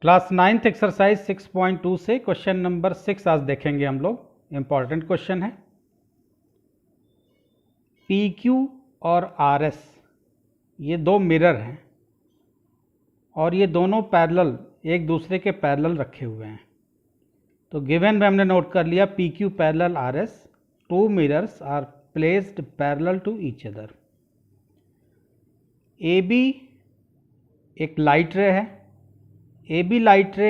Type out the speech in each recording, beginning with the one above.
Class 9th exercise 6.2 से question number 6 आज देखेंगे हम लोग। इम्पॉर्टेंट क्वेश्चन है। PQ और RS ये दो मिरर हैं और ये दोनों पैरेलल एक दूसरे के पैरेलल रखे हुए हैं। तो गिवन में हमने नोट कर लिया PQ parallel RS, two mirrors are placed parallel to each other. AB एक लाइट रे है। AB लाइट रे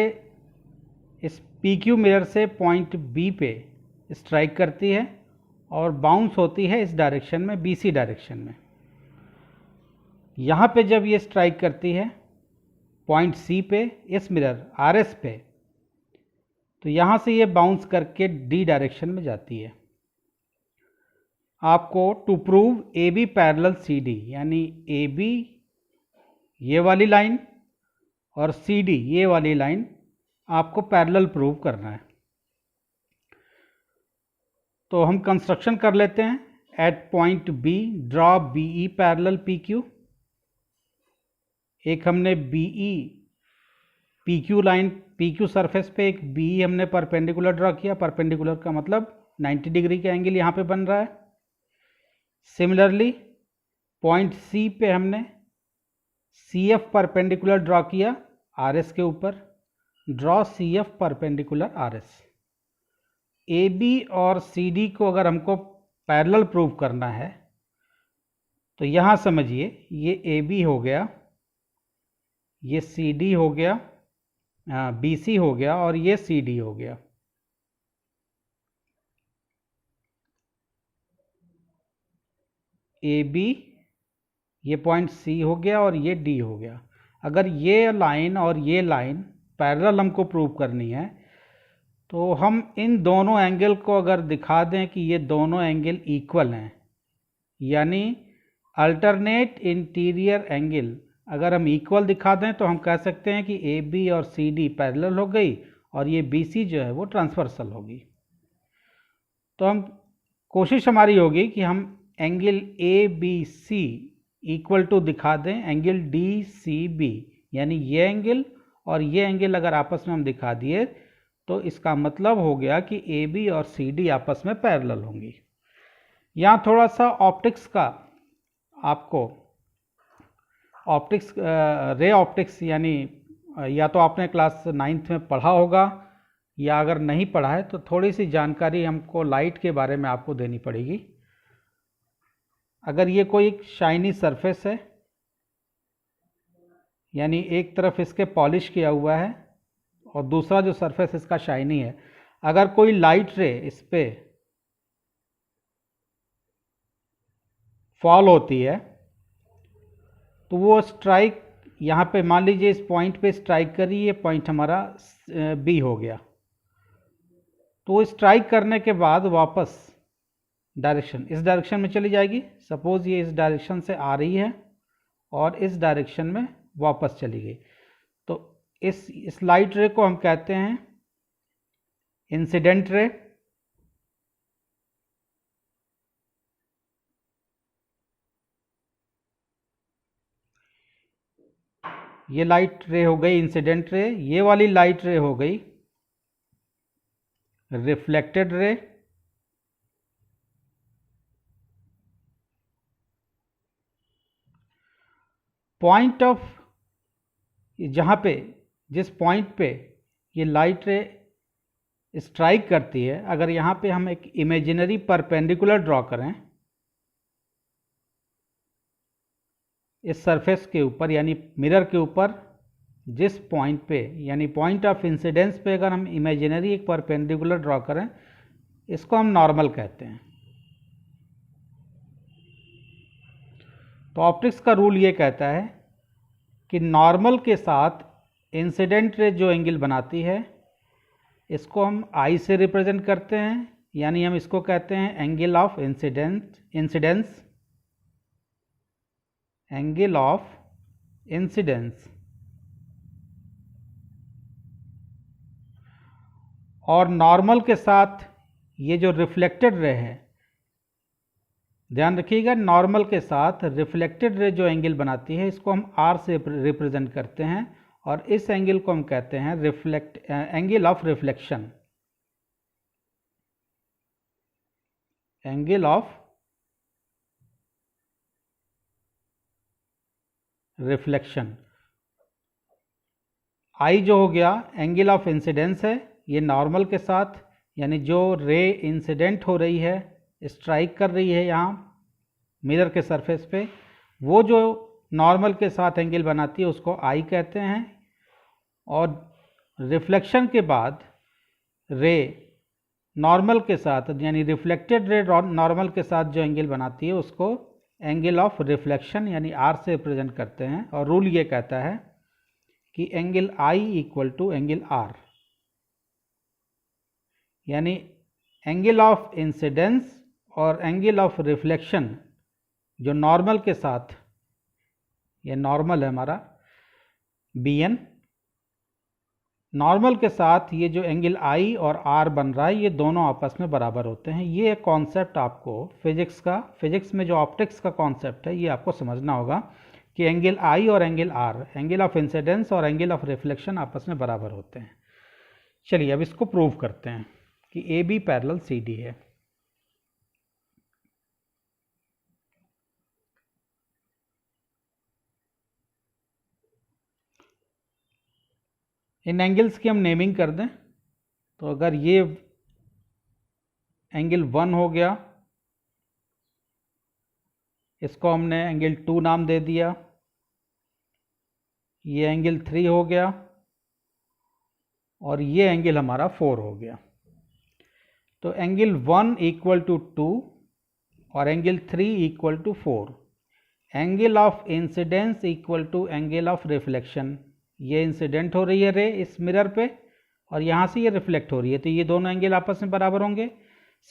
इस PQ मिरर से पॉइंट B पे स्ट्राइक करती है और बाउंस होती है इस डायरेक्शन में, BC डायरेक्शन में। यहाँ पे जब ये स्ट्राइक करती है पॉइंट C पे, इस मिरर RS पे, तो यहाँ से ये बाउंस करके D डायरेक्शन में जाती है। आपको to prove AB parallel CD, यानी AB ये वाली लाइन और CD ये वाली लाइन आपको पैरेलल प्रूव करना है। तो हम कंस्ट्रक्शन कर लेते हैं। At point B draw BE parallel PQ। एक हमने BE PQ line, PQ surface पे एक BE हमने परपेंडिकुलर ड्रॉ किया। परपेंडिकुलर का मतलब 90 डिग्री का एंगल यहाँ पे बन रहा है। सिमिलरली पॉइंट C पे हमने CF परपेंडिकुलर ड्रॉ किया RS के ऊपर। Draw CF perpendicular RS। AB और CD को अगर हमको पैरेलल प्रूव करना है तो यहाँ समझिए ये AB हो गया, ये CD हो गया, BC हो गया और ये CD हो गया। AB ये पॉइंट C हो गया और ये D हो गया। अगर ये लाइन और ये लाइन पैरेलल हमको प्रूव करनी है तो हम इन दोनों एंगल को अगर दिखा दें कि ये दोनों एंगल इक्वल हैं, यानी अल्टरनेट इंटीरियर एंगल अगर हम इक्वल दिखा दें तो हम कह सकते हैं कि AB और CD पैरेलल हो गई और ये BC जो है वो ट्रांसवर्सल होगी। तो हम कोशिश हमारी होगी कि हम एंगल ABC इक्वल टू दिखा दें एंगल DCB, यानी ये एंगल और ये एंगल अगर आपस में हम दिखा दिए तो इसका मतलब हो गया कि AB और CD आपस में पैरेलल होंगी। यहाँ थोड़ा सा ऑप्टिक्स का आपको ऑप्टिक्स रे ऑप्टिक्स, यानी या तो आपने क्लास 9th में पढ़ा होगा या अगर नहीं पढ़ा है तो थोड़ी सी जानकारी हमको लाइट के बारे में आपको देनी पड़ेगी। अगर ये कोई शाइनी सरफेस है, यानी एक तरफ इसके पॉलिश किया हुआ है और दूसरा जो सरफेस इसका शाइनी है, अगर कोई लाइट रे इस पे फॉल होती है तो वो स्ट्राइक यहाँ पे मान लीजिए इस पॉइंट पे स्ट्राइक करी, ये पॉइंट हमारा B हो गया। तो स्ट्राइक करने के बाद वापस डायरेक्शन इस डायरेक्शन में चली जाएगी। सपोज ये इस डायरेक्शन से आ रही है और इस डायरेक्शन में वापस चली गई। तो इस लाइट रे को हम कहते हैं इंसिडेंट रे। ये लाइट रे हो गई इंसिडेंट रे। ये वाली लाइट रे हो गई रिफ्लेक्टेड रे। पॉइंट ऑफ जहाँ पे जिस पॉइंट पे ये लाइट रे स्ट्राइक करती है, अगर यहाँ पे हम एक इमेजिनरी परपेंडिकुलर ड्रॉ करें इस सरफेस के ऊपर, यानी मिरर के ऊपर, जिस पॉइंट पे यानी पॉइंट ऑफ इंसिडेंस पे अगर हम इमेजिनरी एक परपेंडिकुलर ड्रॉ करें, इसको हम नॉर्मल कहते हैं। तो ऑप्टिक्स का रूल ये कहता है कि नॉर्मल के साथ इंसिडेंट रे जो एंगल बनाती है इसको हम I से रिप्रेजेंट करते हैं, यानी हम इसको कहते हैं angle of incidence. Angle of incidence. और नॉर्मल के साथ ये जो रिफ्लेक्टेड रे है, ध्यान रखिएगा, नॉर्मल के साथ रिफ्लेक्टेड रे जो एंगल बनाती है इसको हम R से रिप्रेजेंट करते हैं और इस एंगल को हम कहते हैं angle of reflection. Angle of reflection. आई जो हो गया एंगल ऑफ इंसिडेंस है, ये नॉर्मल के साथ, यानी जो रे इंसिडेंट हो रही है, स्ट्राइक कर रही है यहाँ मिरर के सरफेस पे, वो जो नॉर्मल के साथ एंगल बनाती है उसको आई कहते हैं। और रिफ्लेक्शन के बाद रे नॉर्मल के साथ, यानी रिफ्लेक्टेड रे नॉर्मल के साथ जो एंगल बनाती है उसको एंगल ऑफ रिफ्लेक्शन यानी आर से रिप्रेजेंट करते हैं। और रूल ये कहता है कि angle I equal to angle R, यानी एंगल ऑफ इंसिडेंस और एंगल ऑफ रिफ्लेक्शन जो नॉर्मल के साथ, ये नॉर्मल है हमारा बी एन, नॉर्मल के साथ ये जो एंगल आई और आर बन रहा है ये दोनों आपस में बराबर होते हैं। ये एक कॉन्सेप्ट आपको फिजिक्स में जो ऑप्टिक्स का कॉन्सेप्ट है ये आपको समझना होगा कि एंगल आई और angle R, angle of incidence और एंगल ऑफ रिफ्लेक्शन आपस में बराबर होते हैं। चलिए अब इसको प्रूव करते हैं कि A B parallel C D है। इन एंगल्स की हम नेमिंग कर दें, तो अगर ये एंगल 1 हो गया, इसको हमने एंगल 2 नाम दे दिया। ये एंगल 3 हो गया और ये एंगल हमारा 4 हो गया। तो एंगल 1 इक्वल टू 2 और angle 3 equal to 4। Angle of incidence equal to angle of reflection. ये इंसिडेंट हो रही है रे इस मिरर पे और यहाँ से ये रिफ्लेक्ट हो रही है, तो ये दोनों एंगल आपस में बराबर होंगे।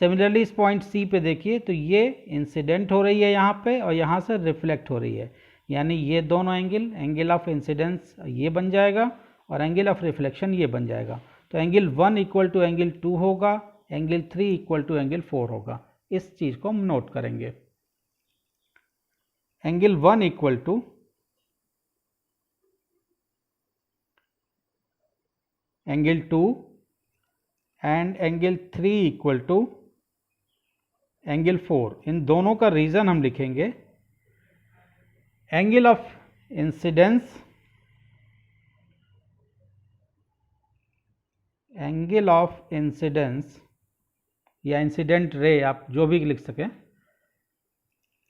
सिमिलरली इस पॉइंट सी पे देखिए, तो ये इंसिडेंट हो रही है यहाँ पे और यहाँ से रिफ्लेक्ट हो रही है, यानी ये दोनों एंगल ऑफ इंसिडेंस ये बन जाएगा और एंगल ऑफ रिफ्लेक्शन ये बन जाएगा। तो एंगल 1 इक्वल टू एंगल 2 होगा, एंगल 3 इक्वल टू एंगल 4 होगा। इस चीज़ को हम नोट करेंगे। Angle 1 equal to angle 2 and angle 3 equal to angle 4। इन दोनों का रीज़न हम लिखेंगे angle of incidence, angle of incidence या इंसिडेंट रे, आप जो भी लिख सकें,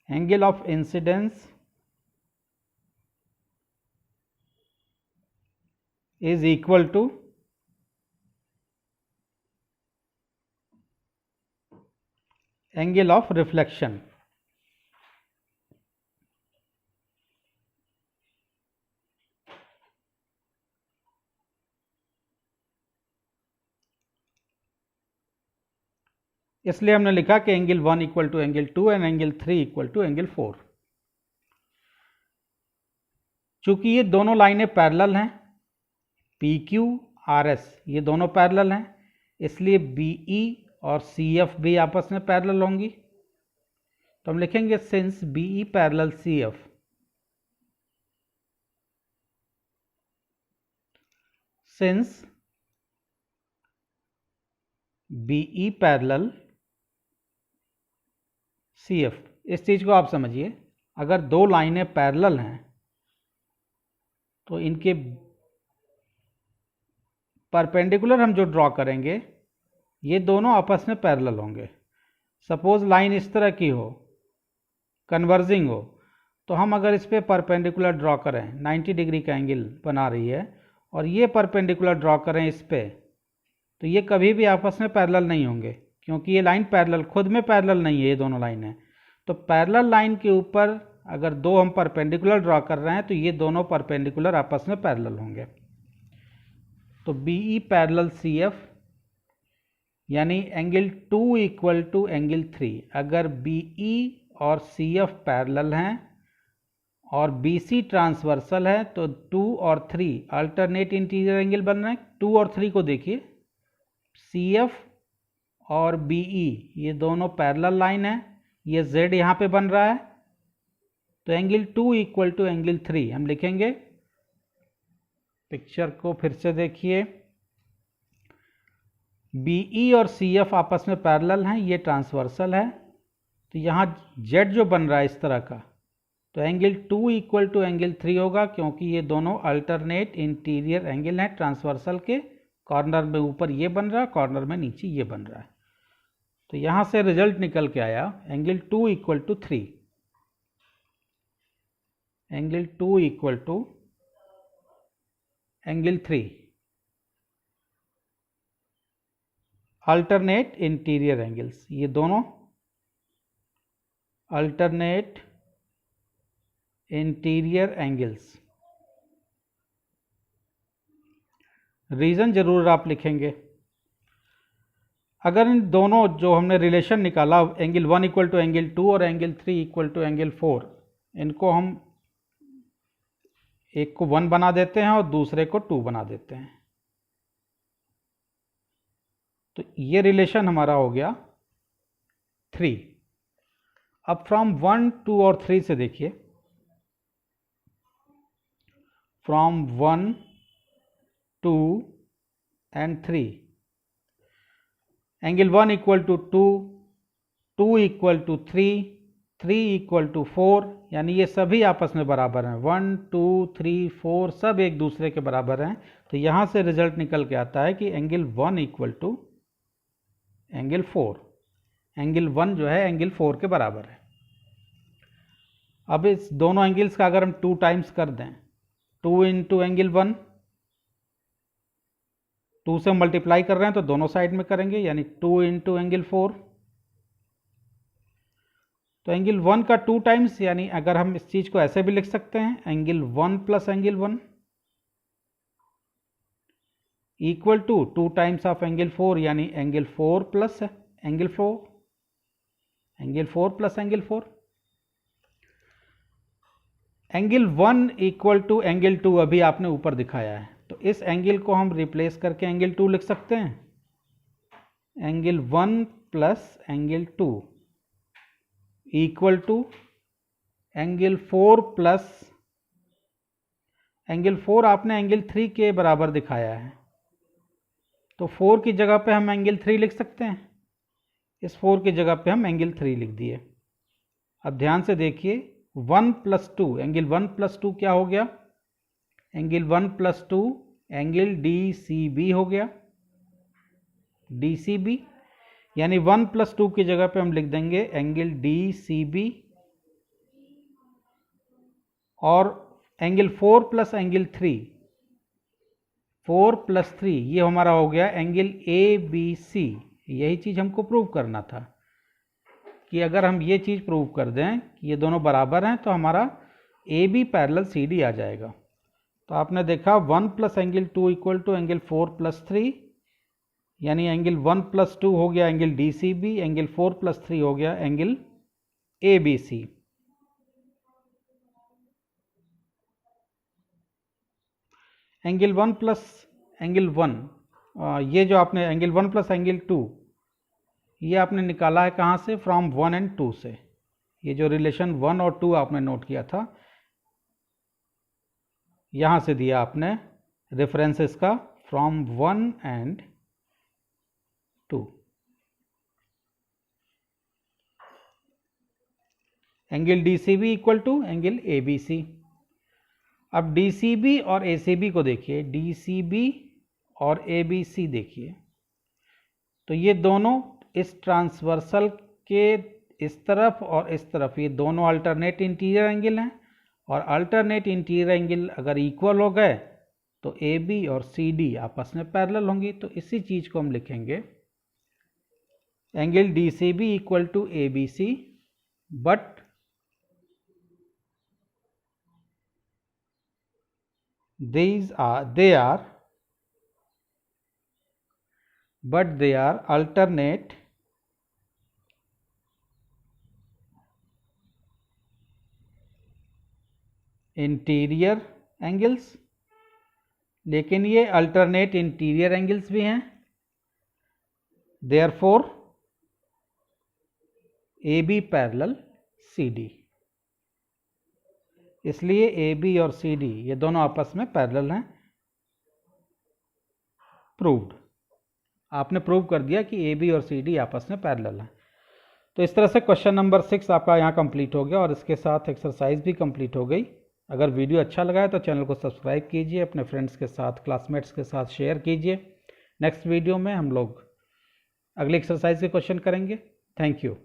angle of incidence is equal to angle of reflection. इसलिए हमने लिखा कि angle 1 equal to angle 2 and angle 3 equal to angle 4। चूंकि ये दोनों लाइनें पैरेलल हैं, पी क्यू आर एस ये दोनों पैरेलल हैं, इसलिए बी ई और सी एफ भी आपस में पैरेलल होंगी। तो हम लिखेंगे since B E parallel C F, since B E parallel C F. इस चीज़ को आप समझिए, अगर दो लाइनें पैरेलल हैं तो इनके परपेंडिकुलर हम जो ड्रॉ करेंगे ये दोनों आपस में पैरेलल होंगे। सपोज लाइन इस तरह की हो, कन्वर्जिंग हो, तो हम अगर इस पे परपेंडिकुलर ड्रॉ करें, 90 डिग्री का एंगल बना रही है, और ये परपेंडिकुलर ड्रॉ करें इस पे, तो ये कभी भी आपस में पैरेलल नहीं होंगे, क्योंकि ये लाइन पैरेलल खुद में पैरेलल नहीं है, ये दोनों लाइनें। तो पैरेलल लाइन के ऊपर अगर दो हम परपेंडिकुलर ड्रॉ कर रहे हैं तो ये दोनों परपेंडिकुलर आपस में पैरेलल होंगे। तो B E parallel C F यानी एंगल 2 इक्वल टू एंगल 3। अगर बी ई और सी एफ पैरेलल हैं और बी सी ट्रांसवर्सल है तो 2 और 3 अल्टरनेट इंटीरियर एंगल बन रहे हैं। 2 और 3 को देखिए, सी एफ और बी ई ये दोनों पैरेलल लाइन है, ये जेड यहाँ पे बन रहा है, तो एंगल 2 इक्वल टू एंगल 3 हम लिखेंगे पिक्चर को फिर से देखिए, BE और CF आपस में पैरेलल हैं, ये ट्रांसवर्सल है। तो यहाँ Z जो बन रहा है इस तरह का, तो एंगल 2 इक्वल टू एंगल 3 होगा, क्योंकि ये दोनों अल्टरनेट इंटीरियर एंगल हैं ट्रांसवर्सल के। कॉर्नर में ऊपर ये बन रहा है, कॉर्नर में नीचे ये बन रहा है। तो यहाँ से रिजल्ट निकल के आया angle 2 equal to 3, angle 2 equal to angle 3, alternate interior angles, ये दोनों अल्टरनेट इंटीरियर एंगल्स। रीजन जरूर आप लिखेंगे। अगर इन दोनों जो हमने रिलेशन निकाला, एंगल 1 इक्वल टू एंगल 2 और एंगल 3 इक्वल टू एंगल 4, इनको हम एक को 1 बना देते हैं और दूसरे को 2 बना देते हैं, तो ये रिलेशन हमारा हो गया 3। अब फ्रॉम 1, 2 और 3 से देखिए, from 1, 2 and 3, angle 1 equal to 2, 2 equal to 3, 3 equal to 4, यानी ये सभी आपस में बराबर हैं। 1, 2, 3, 4 सब एक दूसरे के बराबर हैं। तो यहाँ से रिजल्ट निकल के आता है कि angle 1 equal to angle 4, angle 1 जो है एंगल 4 के बराबर है। अब इस दोनों एंगल्स का अगर हम 2 टाइम्स कर दें, 2 इंटू एंगल 1, 2 से मल्टीप्लाई कर रहे हैं तो दोनों साइड में करेंगे, यानी 2 इंटू एंगल 4, तो एंगल 1 का 2 टाइम्स, यानी अगर हम इस चीज को ऐसे भी लिख सकते हैं, angle 1 plus angle 1 equal to 2 times of angle 4, यानी angle 4 plus angle 4, angle 4 plus angle 4। Angle 1 equal to angle 2 अभी आपने ऊपर दिखाया है, तो इस एंगल को हम रिप्लेस करके एंगल 2 लिख सकते हैं। Angle 1 plus angle 2 equal to angle 4 plus angle 4 आपने एंगल 3 के बराबर दिखाया है, तो 4 की जगह पे हम एंगल 3 लिख सकते हैं। इस 4 की जगह पे हम एंगल 3 लिख दिए। अब ध्यान से देखिए, 1 प्लस 2, एंगल 1 प्लस 2 क्या हो गया? एंगल 1 प्लस 2 एंगल DCB हो गया, DCB, यानी 1 प्लस 2 की जगह पे हम लिख देंगे एंगल DCB, और एंगल 4 प्लस एंगल 3, 4 प्लस 3 ये हमारा हो गया एंगल ABC। यही चीज़ हमको प्रूव करना था कि अगर हम ये चीज़ प्रूव कर दें कि ये दोनों बराबर हैं तो हमारा AB पैरेलल CD आ जाएगा। तो आपने देखा 1 plus angle 2 equal to angle 4 plus 3, यानी एंगल 1 प्लस 2 हो गया एंगल DCB, एंगल 4 प्लस 3 हो गया angle ABC। Angle 1 plus angle 1, ये जो आपने एंगल 1 प्लस एंगल 2 ये आपने निकाला है कहाँ से? फ्रॉम 1 एंड 2 से। ये जो रिलेशन 1 और 2 आपने नोट किया था, यहाँ से दिया आपने रेफरेंसेस का, from 1 and 2। Angle DCB equal to angle ABC। अब DCB और ACB को देखिए, DCB और ABC देखिए, तो ये दोनों इस ट्रांसवर्सल के इस तरफ और इस तरफ, ये दोनों अल्टरनेट इंटीरियर एंगल हैं, और अल्टरनेट इंटीरियर एंगल अगर इक्वल हो गए तो AB और CD आपस में पैरेलल होंगी। तो इसी चीज़ को हम लिखेंगे angle DCB equal to ABC, but they are alternate interior angles, लेकिन ये अल्टरनेट इंटीरियर एंगल्स भी हैं। देयरफॉर AB पैरेलल CD, इसलिए AB और CD ये दोनों आपस में पैरेलल हैं। प्रूव्ड, आपने प्रूव कर दिया कि ए बी और सी डी आपस में पैरेलल हैं। तो इस तरह से क्वेश्चन नंबर 6 आपका यहाँ कंप्लीट हो गया और इसके साथ एक्सरसाइज भी कंप्लीट हो गई। अगर वीडियो अच्छा लगा है तो चैनल को सब्सक्राइब कीजिए, अपने फ्रेंड्स के साथ, क्लासमेट्स के साथ शेयर कीजिए। नेक्स्ट वीडियो में हम लोग अगले एक्सरसाइज के क्वेश्चन करेंगे। Thank you.